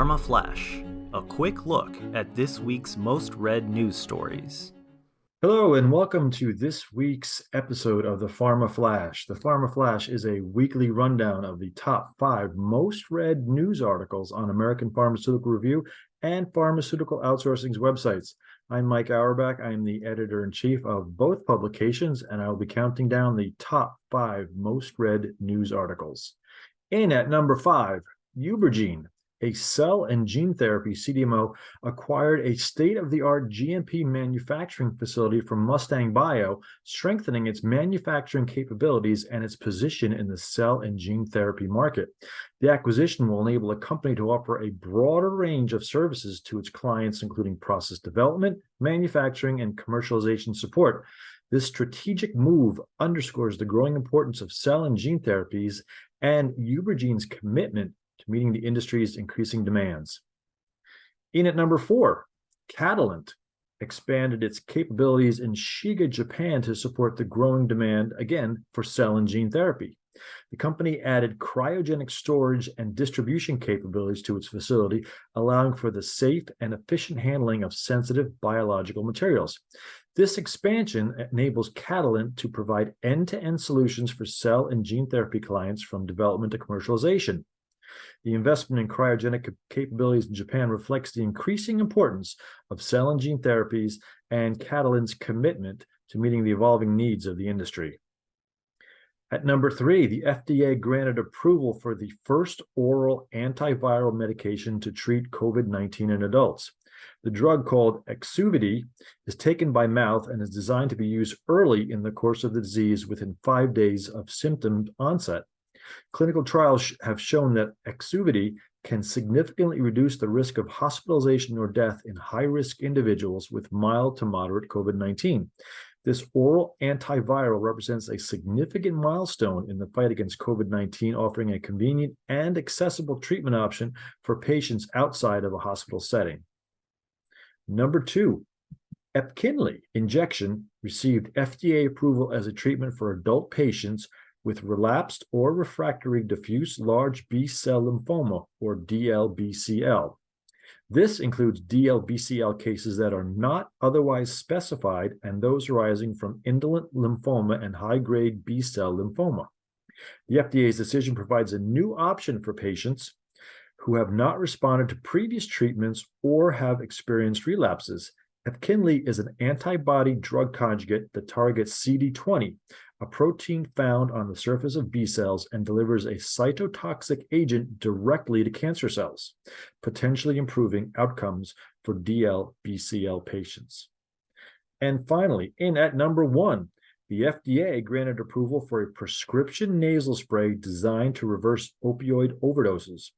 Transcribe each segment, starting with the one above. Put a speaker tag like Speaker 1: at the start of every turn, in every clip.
Speaker 1: PharmaFlash, a quick look at this week's most read news stories.
Speaker 2: Hello and welcome to this week's episode of the PharmaFlash. The PharmaFlash is a weekly rundown of the top 5 most read news articles on American Pharmaceutical Review and Pharmaceutical Outsourcing's websites. I'm Mike Auerbach. I'm the editor-in-chief of both publications, and I will be counting down the top 5 most read news articles. In at number 5, Ubrigene, a cell and gene therapy CDMO, acquired a state-of-the-art GMP manufacturing facility from Mustang Bio, strengthening its manufacturing capabilities and its position in the cell and gene therapy market. The acquisition will enable a company to offer a broader range of services to its clients, including process development, manufacturing, and commercialization support. This strategic move underscores the growing importance of cell and gene therapies and Ubrigene's commitment to meeting the industry's increasing demands. In at number 4, Catalent expanded its capabilities in Shiga, Japan to support the growing demand, again, for cell and gene therapy. The company added cryogenic storage and distribution capabilities to its facility, allowing for the safe and efficient handling of sensitive biological materials. This expansion enables Catalent to provide end-to-end solutions for cell and gene therapy clients from development to commercialization. The investment in cryogenic capabilities in Japan reflects the increasing importance of cell and gene therapies and Catalent's commitment to meeting the evolving needs of the industry. At number 3, the FDA granted approval for the first oral antiviral medication to treat COVID-19 in adults. The drug, called Exuvity, is taken by mouth and is designed to be used early in the course of the disease within 5 days of symptom onset. Clinical trials have shown that Exuvity can significantly reduce the risk of hospitalization or death in high-risk individuals with mild to moderate COVID-19. This oral antiviral represents a significant milestone in the fight against COVID-19, offering a convenient and accessible treatment option for patients outside of a hospital setting. Number 2, epkinly injection received FDA approval as a treatment for adult patients with relapsed or refractory diffuse large B-cell lymphoma, or DLBCL. This includes DLBCL cases that are not otherwise specified and those arising from indolent lymphoma and high-grade B-cell lymphoma. The FDA's decision provides a new option for patients who have not responded to previous treatments or have experienced relapses. Epkinly is an antibody drug conjugate that targets CD20, a protein found on the surface of B cells, and delivers a cytotoxic agent directly to cancer cells, potentially improving outcomes for DLBCL patients. And finally, in at number 1, the FDA granted approval for a prescription nasal spray designed to reverse opioid overdoses.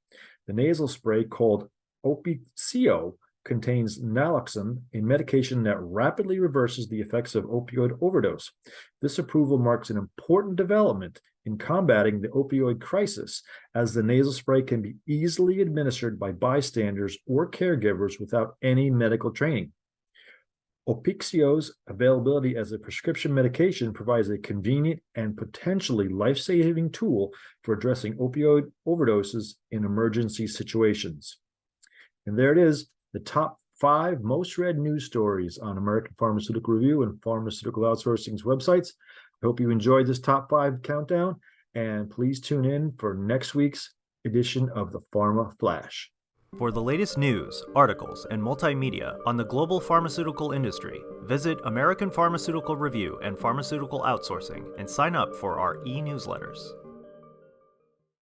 Speaker 2: The nasal spray, called Opixio, contains naloxone, a medication that rapidly reverses the effects of opioid overdose. This approval marks an important development in combating the opioid crisis, as the nasal spray can be easily administered by bystanders or caregivers without any medical training. Opixio's availability as a prescription medication provides a convenient and potentially life-saving tool for addressing opioid overdoses in emergency situations. And there it is, the top 5 most read news stories on American Pharmaceutical Review and Pharmaceutical Outsourcing's websites. I hope you enjoyed this top 5 countdown, and please tune in for next week's edition of the Pharma Flash.
Speaker 1: For the latest news, articles, and multimedia on the global pharmaceutical industry, visit American Pharmaceutical Review and Pharmaceutical Outsourcing and sign up for our e-newsletters.